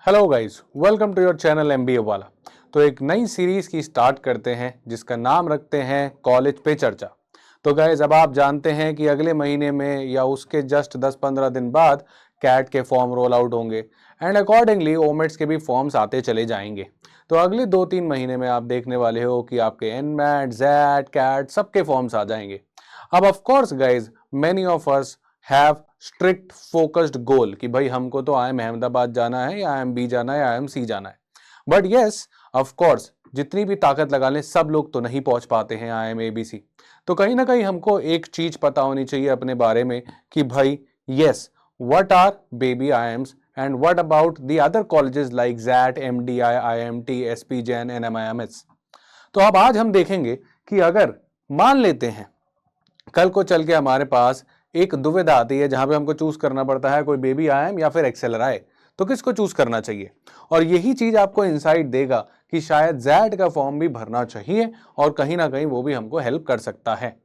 Hello guys, welcome to your channel MBA वाला। तो एक नई सीरीज की स्टार्ट करते हैं जिसका नाम रखते हैं कॉलेज पे चर्चा। तो गाइस, अब आप जानते हैं कि अगले महीने में या उसके जस्ट 10-15 दिन बाद कैट के फॉर्म रोल आउट होंगे एंड अकॉर्डिंगली ओमेट्स के भी फॉर्म्स आते चले जाएंगे। तो अगले 2-3 महीने में आप देखने वाले हो कि आपके एनमैट, जैट, कैट सबके फॉर्म्स आ जाएंगे। अब of course guys, many of us have strict focused goal कि भाई हमको तो आई एम अहमदाबाद जाना है या आई एम बी जाना है या आई एम सी जाना है। बट यस, ऑफ कोर्स जितनी भी ताकत लगा लें सब लोग तो नहीं पहुंच पाते हैं I M A B C. तो कहीं ना कहीं हमको एक चीज पता होनी चाहिए अपने बारे में कि भाई yes, what are baby IIMs and what about the other colleges like जैट, M D I, I M T, S P Jain and M I M S. तो अब आज हम देखेंगे कि अगर मान लेते हैं कल को चल के हमारे पास एक दुविधा आती है जहां पे हमको चूज करना पड़ता है कोई बेबी आईएम या फिर एक्सेलराय, तो किसको चूज करना चाहिए। और यही चीज आपको इंसाइट देगा कि शायद जैड का फॉर्म भी भरना चाहिए और कहीं ना कहीं वो भी हमको हेल्प कर सकता है।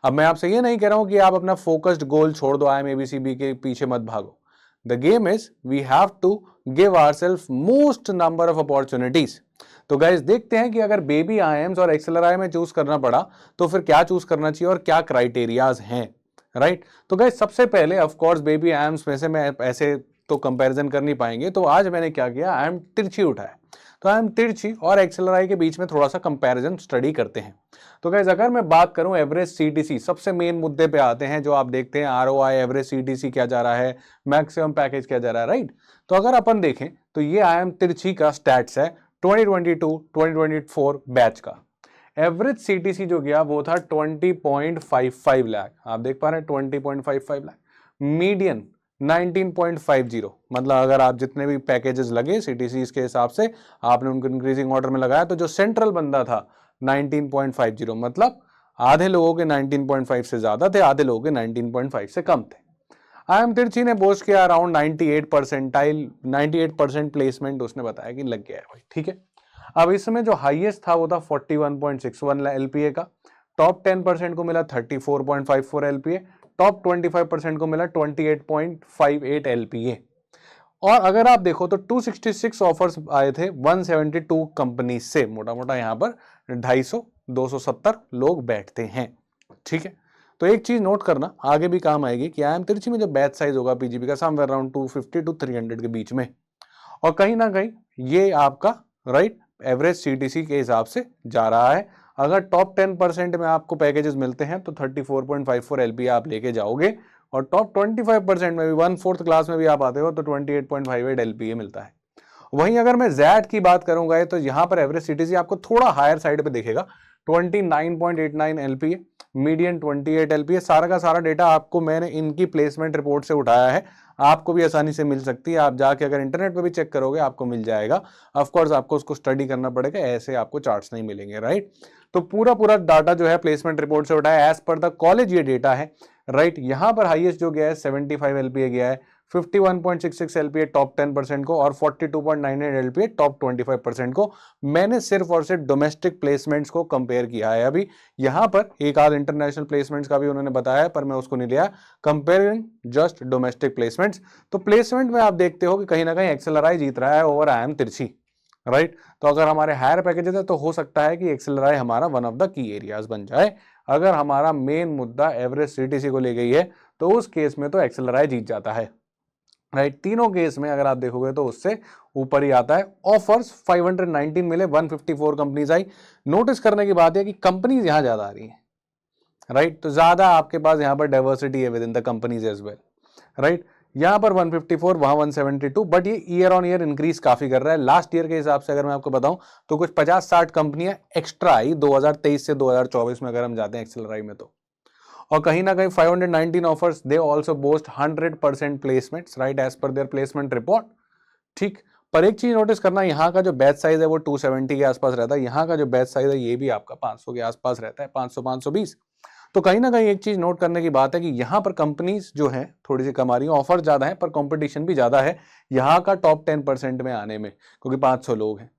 अब मैं आपसे ये नहीं कह रहा हूं कि आप अपना फोकस्ड गोल छोड़ दो, आई एम एबीसीबी के पीछे मत भागो। The game is we have to give ourself most number of opportunities. तो गाइस देखते हैं कि अगर बेबी आईएम्स और एक्सेलराय में चूज करना पड़ा तो फिर क्या चूज करना चाहिए और क्या क्राइटेरियाज हैं। राइट तो गाइस, सबसे पहले ऑफ कोर्स बेबी आईएम्स में से मैं ऐसे तो कंपैरिजन कर नहीं पाएंगे, तो आज मैंने क्या किया, आई एम तिरछी उठाया। तो आई एम तिरछी और एक्सेलराय के बीच में थोड़ा सा कंपैरिजन स्टडी करते हैं। तो गाइस, अगर मैं बात करूं एवरेज सीटीसी, सबसे मेन मुद्दे पे आते हैं जो आप देखते हैं, आरओआई, एवरेज सीटीसी क्या जा रहा है, मैक्सिमम पैकेज क्या जा रहा है। राइट तो अगर अपन देखें तो ये आई एम तिरछी का स्टैट्स है 2022-2024 बैच का। एवरेज सीटीसी जो गया वो था 20.55 लाख, आप देख पा रहे हैं 20.55 लाख। मीडियन 19.50, मतलब अगर आप जितने भी पैकेजेस लगे सीटीसी के हिसाब से आपने उनको इंक्रीजिंग ऑर्डर में लगाया, तो जो सेंट्रल बंदा था 19.50, मतलब आधे लोगों के 19.5 से ज्यादा थे, आधे लोगों के 19.5 से कम थे। आई एम तिरछी ने बोस्ट किया अराउंड 98% प्लेसमेंट उसने बताया कि लग गया है भाई, ठीक है। अब इसमें जो हाईएस्ट था वो था 41.61 एलपीए का। टॉप 10% को मिला 34.54 एलपीए, टॉप 25% को मिला 28.58 एलपीए। और अगर आप देखो तो 266 ऑफर्स आए थे 172 कंपनी से, मोटा मोटा यहाँ पर 250-270 लोग बैठते हैं, ठीक है। तो एक चीज नोट करना, आगे भी काम आएगी, कि आई एम तिरछी में जो बैच साइज होगा पीजीपी का समवेयर अराउंड 250 to 300 के बीच में, और कहीं ना कहीं ये आपका राइट एवरेज सीटीसी के हिसाब से जा रहा है। अगर टॉप 10% में आपको पैकेजेस मिलते हैं तो 34.54 एलपीए आप लेके जाओगे, और टॉप 25% में भी 1/4 क्लास में भी आप आते हो तो 28.58 एलपीए मिलता है। वहीं अगर मैं जैट की बात करूंगा तो यहां पर एवरेज सीटीसी आपको थोड़ा हायर साइड पे दिखेगा, 29.89 एलपीए, मीडियन 28 एलपीए। सारा का सारा डेटा आपको मैंने इनकी प्लेसमेंट रिपोर्ट से उठाया है, आपको भी आसानी से मिल सकती है, आप जाके अगर इंटरनेट पे भी चेक करोगे आपको मिल जाएगा। ऑफ कोर्स आपको उसको स्टडी करना पड़ेगा, ऐसे आपको चार्ट्स नहीं मिलेंगे। राइट तो पूरा पूरा डाटा जो है प्लेसमेंट रिपोर्ट से उठाया, एज पर द कॉलेज ये डेटा है। राइट यहां पर हाईएस्ट जो गया है 75 एलपीए गया है, 51.66 एलपीए टॉप 10% को, और 42.98 एलपीए टॉप 25% को। मैंने सिर्फ और सिर्फ डोमेस्टिक प्लेसमेंट्स को कंपेयर किया है। अभी यहां पर एक आध इंटरनेशनल प्लेसमेंट्स का भी उन्होंने बताया है, पर मैं उसको नहीं लिया, कंपेयरिंग जस्ट डोमेस्टिक प्लेसमेंट्स। तो प्लेसमेंट में आप देखते हो कि कहीं ना कहीं एक्सेलराय जीत रहा है ओवर आई एम तिरछी। राइट तो अगर हमारे हायर पैकेजेस है तो हो सकता है कि एक्सेलराय हमारा one of the key areas बन जाए। अगर हमारा मेन मुद्दा एवरेज सीटीसी को ले गई है तो उस केस में तो एक्सेलराय जीत जाता है। राइट तीनों केस में अगर आप देखोगे तो उससे ऊपर ही आता है। ऑफर्स 519 मिले, 154 कंपनीज आई। नोटिस करने की बात है कि कंपनीज यहां ज्यादा आ रही हैं। राइट तो ज्यादा आपके पास यहां पर डाइवर्सिटी है within the companies as well. Right यहां पर 154, वहां 172, बट ये ईयर ऑन ईयर इंक्रीज काफी कर रहा है। लास्ट ईयर के हिसाब से अगर मैं आपको बताऊं तो कुछ 50-60 कंपनियां एक्स्ट्रा आई 2023 से 2024 में, अगर हम जाते हैं एक्सेलराय में तो। और कहीं ना कहीं 519 offers, they also boast 100% placements, right as per their placement report. ठीक, पर एक चीज नोटिस करना, यहाँ का जो बैच साइज है वो 270 के आसपास रहता है, यहाँ का जो बैच साइज है ये भी आपका 500 के आसपास रहता है, 500-520। तो कहीं ना कहीं एक चीज नोट करने की बात है कि यहाँ पर कंपनीज जो है थोड़ी सी कम आ रही है, ऑफर ज्यादा है पर कंपटीशन भी ज्यादा है यहाँ का टॉप 10% में आने में, क्योंकि 500 लोग हैं।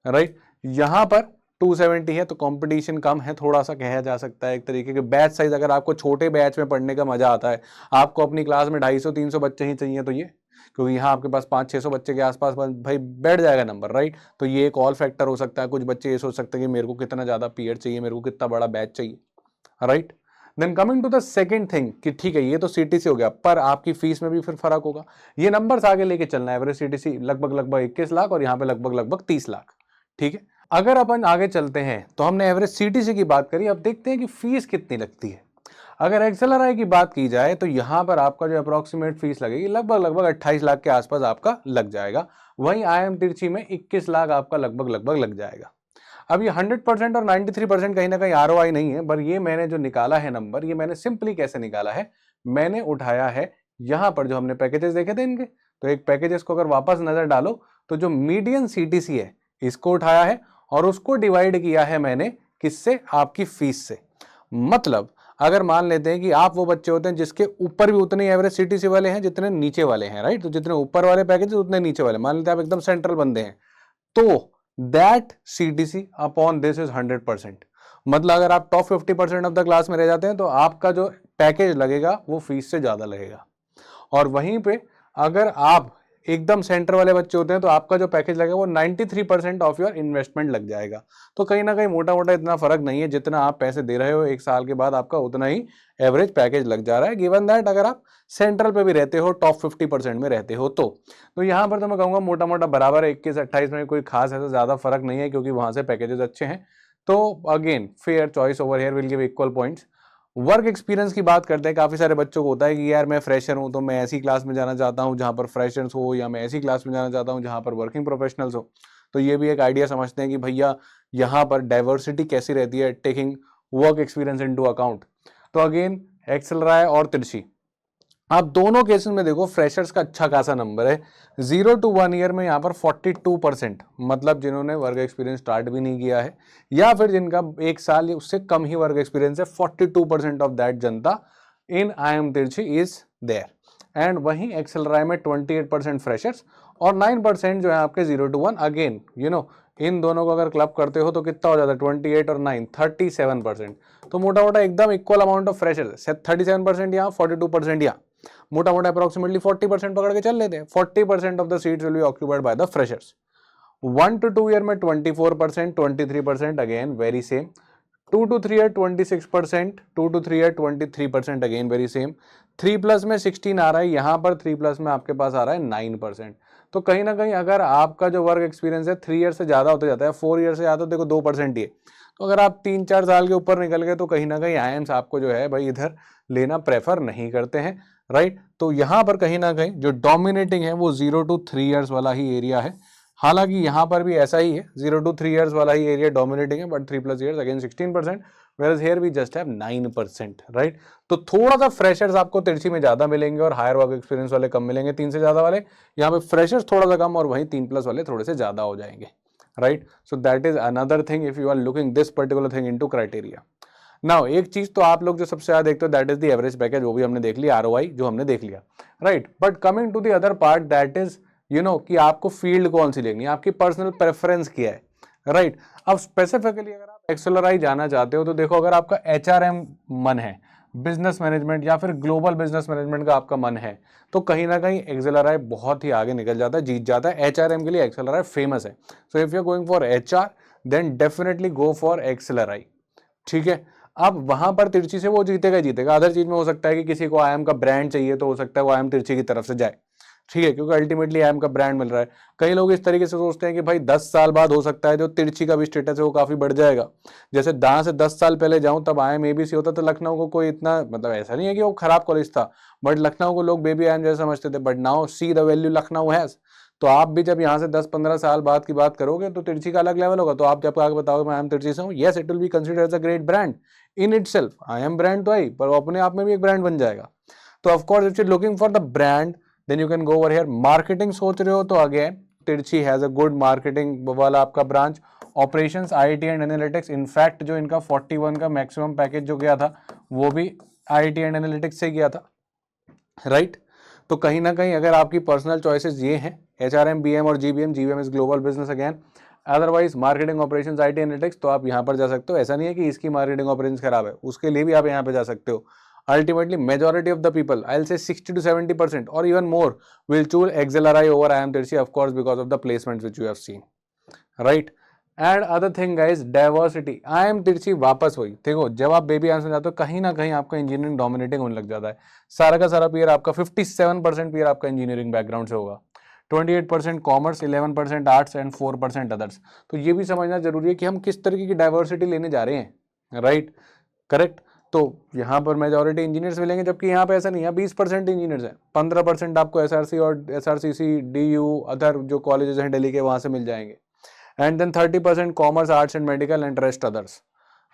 राइट यहाँ पर 270 है तो कंपटीशन कम है, थोड़ा सा कहा जा सकता है एक तरीके के। बैच साइज, अगर आपको छोटे बैच में पढ़ने का मजा आता है, आपको अपनी क्लास में 250-300 बच्चे ही चाहिए, तो ये क्योंकि यहाँ आपके पास 500-600 बच्चे के आसपास भाई बैठ जाएगा नंबर, राइट। तो ये एक और फैक्टर हो सकता है। कुछ बच्चे ये सोच सकते हैं कि मेरे को कितना ज़्यादा पीरियड चाहिए, मेरे को कितना बड़ा बैच चाहिए, right. Then coming to the second thing कि ठीक है ये तो सीटीसी हो गया, पर आपकी फीस में भी फिर फर्क होगा। ये नंबर्स आगे लेके चलना है। एवरेज सीटीसी लगभग 21 लाख और यहाँ पे लगभग 30 लाख, ठीक है। अगर अपन आगे चलते हैं तो हमने एवरेज सीटीसी की बात करी, अब देखते हैं कि फीस कितनी लगती है। अगर एक्सेलराई की बात की जाए तो यहाँ पर आपका जो अप्रोक्सीमेट फीस लगेगी लगभग 28 लाख के आसपास आपका लग जाएगा। वहीं IIM तिरछी में 21 लाख आपका लगभग लग जाएगा। अब ये 100% और 93% कहीं ना कहीं ROI नहीं है, पर ये मैंने जो निकाला है नंबर, ये मैंने सिंपली कैसे निकाला है, मैंने उठाया है यहाँ पर जो हमने पैकेजेस देखे थे इनके, तो एक पैकेजेस को अगर वापस नजर डालो तो जो मीडियन सीटीसी है इसको उठाया है और उसको डिवाइड किया है मैंने किससे, आपकी फीस से। मतलब अगर मान लेते हैं कि आप वो बच्चे होते हैं जिसके ऊपर भी उतने एवरेज सीटीसी वाले हैं जितने नीचे वाले हैं, राइट। तो जितने ऊपर वाले पैकेज उतने नीचे वाले, मान लेते हैं आप एकदम सेंट्रल बंदे हैं, तो that CTC upon this is 100%। मतलब अगर आप टॉप 50% ऑफ द क्लास में रह जाते हैं तो आपका जो पैकेज लगेगा वो फीस से ज्यादा लगेगा। और वहीं पे अगर आप एकदम सेंटर वाले बच्चे होते हैं तो आपका जो पैकेज लगेगा वो 93% ऑफ योर इन्वेस्टमेंट लग जाएगा। तो कहीं ना कहीं मोटा मोटा इतना फर्क नहीं है, जितना आप पैसे दे रहे हो एक साल के बाद आपका उतना ही एवरेज पैकेज लग जा रहा है, गिवन दैट अगर आप सेंट्रल पे भी रहते हो, टॉप 50% में रहते हो तो यहाँ पर तो मैं कहूँगा मोटा मोटा बराबर 21-28 में कोई खास ऐसा ज्यादा फर्क नहीं है, क्योंकि वहां से पैकेजेस अच्छे हैं। तो again fair choice over here, will give equal points. Work experience की बात करते हैं, काफी सारे बच्चों को होता है कि यार मैं फ्रेशर हूं तो मैं ऐसी क्लास में जाना चाहता हूं जहां पर फ्रेशर्स हो, या मैं ऐसी क्लास में जाना चाहता हूं जहां पर वर्किंग प्रोफेशनल्स हो। तो ये भी एक आइडिया समझते हैं कि भैया यहाँ पर डाइवर्सिटी कैसी रहती है, taking work experience into account. तो अगेन एक्सेलराई और तिरछी, आप दोनों केसेस में देखो फ्रेशर्स का अच्छा खासा नंबर है। 0 to 1 ईयर में यहाँ पर 42%, मतलब जिन्होंने वर्क एक्सपीरियंस स्टार्ट भी नहीं किया है या फिर जिनका एक साल या उससे कम ही वर्क एक्सपीरियंस है, 42% of that Janata in IIM तिरछी इज देयर। एंड वहीं एक्सेलराई में 28% फ्रेशर्स और 9% जो है आपके 0 to 1। अगेन इन दोनों को अगर क्लब करते हो तो कितना हो जाता है, 28 और 9 37%। तो मोटा मोटा एकदम इक्वल अमाउंट ऑफ फ्रेशर्स, 37% यहाँ, 42% यहाँ, मोटा मोटा अप्रोक्सीमेटली 40% पकड़ के चल लेते हैं। 40% of the seats will be occupied by the freshers. 1 to 2 year में 24%, 23%, again very same. 2 to 3 year 26%, 2 to 3 year 23%, again very same. 3+ में 16 आ रहा है, यहाँ पर 3+ में आपके पास आ रहा है 9%। तो कहीं ना कहीं अगर आपका जो वर्क एक्सपीरियंस है 3 ईयर से ज्यादा होता जाता है, 4 ईयर से ज्यादा, तो देखो 2% ही है। तो अगर आप 3-4 साल के ऊपर निकल गए तो कहीं ना कहीं IIMs आपको जो है भाई इधर लेना प्रेफर नहीं करते हैं, राइट। तो यहाँ पर कहीं ना कहीं जो डोमिनेटिंग है वो 0 to 3 ईयर्स वाला ही एरिया है। हालांकि यहाँ पर भी ऐसा ही है, 0 to 3 ईयर्स वाला ही एरिया डोमिनेटिंग है, but 3+ years again 16%, whereas here we just have 9%, right. तो थोड़ा सा फ्रेशर्स आपको तिरछी में ज्यादा मिलेंगे और हायर वर्क एक्सपीरियंस वाले कम मिलेंगे, 3 से ज्यादा वाले। यहाँ पे फ्रेशर्स थोड़ा सा कम और वहीं 3+ वाले थोड़े से ज्यादा हो जाएंगे, right. So that is another thing if you are looking this particular thing into criteria. Now एक चीज तो आप लोग जो सबसे ज्यादा देखते हो that is the average package, वो भी हमने देख लिया, ROI जो हमने देख लिया, right. But coming to the other part that is कि आपको फील्ड कौन सी लेनी है, आपकी पर्सनल प्रेफरेंस क्या है, राइट। अब स्पेसिफिकली अगर आप एक्सेलराई जाना चाहते हो तो देखो, अगर आपका HRM मन है, बिजनेस मैनेजमेंट या फिर ग्लोबल बिजनेस मैनेजमेंट का आपका मन है, तो कहीं ना कहीं एक्सेलराई बहुत ही आगे निकल जाता है, जीत जाता है। HRM के लिए एक्सेलराई फेमस है। So if you are going for HR then definitely go for XLRI, ठीक है। अब वहां पर तिरछी से वो जीतेगा ही जीतेगा। अदर चीज में हो सकता है कि किसी को IIM का ब्रांड चाहिए तो हो सकता है वो IIM तिरछी की तरफ से जाए, ठीक है, क्योंकि अल्टीमेटली IIM का ब्रांड मिल रहा है। कई लोग इस तरीके से सोचते हैं कि भाई 10 साल बाद हो सकता है जो तिरछी का भी स्टेटस है वो काफी बढ़ जाएगा। जैसे 10 साल पहले जाऊं तब IIM ABC होता तो लखनऊ को कोई इतना, मतलब ऐसा नहीं है कि वो खराब कॉलेज था, बट लखनऊ को लोग बेबी IIM जैसे समझते थे। But now see the value Lucknow has. तो आप भी जब यहाँ से 10-15 साल बाद की बात करोगे तो तिरछी का अलग लेवल होगा। तो आप जब आगे बताओगे मैं IIM तिरछी से हूँ, yes it will be considered as a great brand in itself. IIM brand तो है पर वो अपने आप में भी एक ब्रांड बन जाएगा। तो of course if you looking for the brand then you can go over here. Marketing सोच रहे हो तो अगेन तिरछी हैज अ गुड मार्केटिंग वाला आपका branch. Operations, IT and analytics, in fact जो इनका 41 का मैक्सिमम पैकेज जो गया था वो भी IT एंड एनालिटिक्स से गया था, राइट। तो कहीं ना कहीं अगर आपकी पर्सनल चॉइसेस ये हैं HRM, BM और GBM is global business again, otherwise marketing operations, IT analytics, तो आप यहाँ पर जा सकते हो। ऐसा नहीं है कि इसकी मार्केटिंग ऑपरेशंस खराब है, उसके लिए भी आप यहाँ पे जा सकते हो। ultimately majority of the people, I'll say 60 to 70% or even more, will choose XLRI over IIM Trichy, of course because of the placements which you have seen, right? And other thing guys diversity, IIM Trichy वापस वही देखो, जब आप baby answer जाते हो कहीं ना कहीं आपका इंजीनियरिंग डोमिनेटिंग होने लग जाता है, सारा का सारा पीयर आपका 57% पीयर आपका इंजीनियरिंग बैकग्राउंड से होगा, 28% कॉमर्स, 11% आर्ट्स एंड 4% अदर्स। तो ये भी समझना जरूरी है कि हम किस तरीके की डाइवर्सिटी लेने जा रहे हैं, राइट, करेक्ट। तो यहाँ पर मेजॉरिटी इंजीनियर्स मिलेंगे, जबकि यहाँ पे ऐसा नहीं है, 20% इंजीनियर्स हैं, 15% आपको SRC और SRCC DU अदर जो कॉलेजेस हैं दिल्ली के वहाँ से मिल जाएंगे, and then 30% commerce, arts and medical and rest others,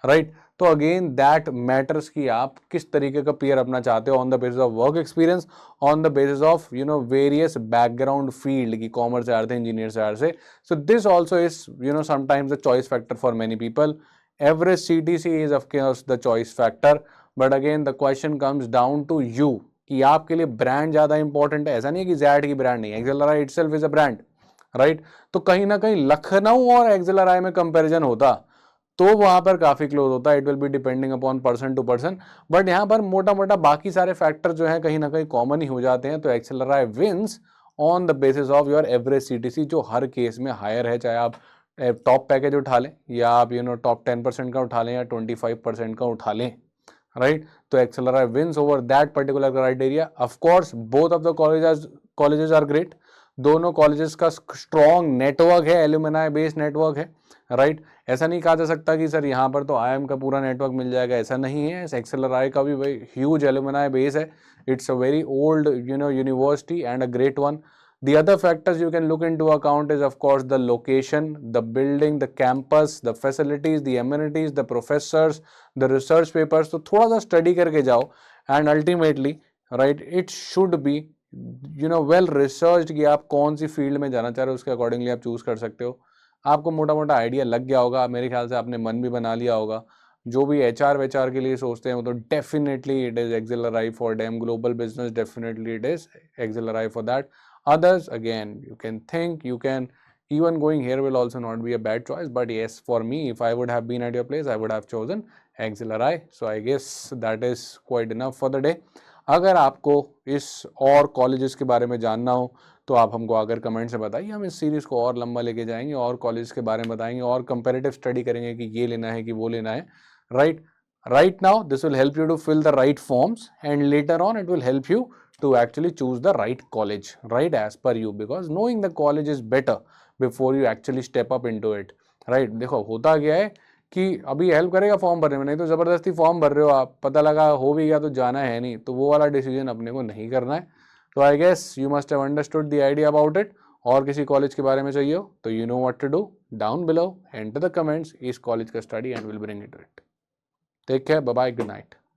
right. तो अगेन दैट मैटर्स कि आप किस तरीके का पीयर अपना चाहते हो, on the basis of work experience, on the basis of various background field की, कॉमर्स से आए थे, इंजीनियर से आए थे। So this also is sometimes the choice factor for many people. Average CTC is of course the choice factor, but again the question comes down to you कि आपके लिए ब्रांड ज्यादा इंपॉर्टेंट है। ऐसा नहीं है कि ZED की ब्रांड नहीं, XLRI itself is a brand, right. तो कहीं ना कहीं लखनऊ और XLRI में कंपैरिजन होता तो वहां पर काफी क्लोज होता है, it will be depending upon person to person, but यहाँ पर मोटा मोटा बाकी सारे फैक्टर जो है कहीं ना कहीं कॉमन ही हो जाते हैं। तो XLRI wins on the basis of your average CTC, जो हर केस में हायर है, चाहे आप टॉप पैकेज उठा लें या आप टॉप 10% का उठा लें या 25% का उठा लें, राइट। तो XLRI wins over that particular criteria. Of course both of the colleges are great, दोनों कॉलेजेस का स्ट्रॉन्ग नेटवर्क है, एल्यूमिनाई बेस्ड नेटवर्क है, राइट। ऐसा नहीं कहा जा सकता कि सर यहाँ पर तो IIM का पूरा नेटवर्क मिल जाएगा, ऐसा नहीं है। XLRI का भी भाई ह्यूज एल्यूमिनाई बेस है, it's a very old university and a great one. The other factors you can look into account is of course the location, the building, the campus, the facilities, the amenities, the professors, the research papers। तो थोड़ा सा study करके जाओ and ultimately right it should be well researched कि आप कौन सी field में जाना चाह रहे हो, उसके अकॉर्डिंगली आप चूज कर सकते हो। आपको मोटा मोटा आइडिया लग गया होगा, मेरे ख्याल से आपने मन भी बना लिया होगा। जो भी HR के लिए सोचते हैं वो तो definitely it is XLRI for them, global business definitely it is XLRI for that. Others again you can think, you can even going here will also not be a bad choice, but yes, for me if I would have been at your place I would have chosen XLRI। So I guess that is quite enough for the day। अगर आपको इस और colleges के बारे में जानना हो तो आप हमको अगर कमेंट से बताइए, हम इस सीरीज को और लंबा लेके जाएंगे और कॉलेज के बारे में बताएंगे और कंपेरेटिव स्टडी करेंगे कि ये लेना है कि वो लेना है, right. Right now this will help you to fill the right forms and later on it will help you to actually choose the right college, right, as per you, because knowing the college is better before you actually step up into it, right। देखो होता क्या है कि अभी help करेगा form भरने में, नहीं तो जबरदस्ती फॉर्म भर रहे हो आप, पता लगा हो भी गया तो जाना है नहीं, तो वो वाला डिसीजन अपने को नहीं करना है। तो I guess you must have understood the idea about it. और किसी कॉलेज के बारे में चाहिए हो तो you know what to do, down below enter the comments इस कॉलेज का study and will bring it to it. Take care, bye bye, good night.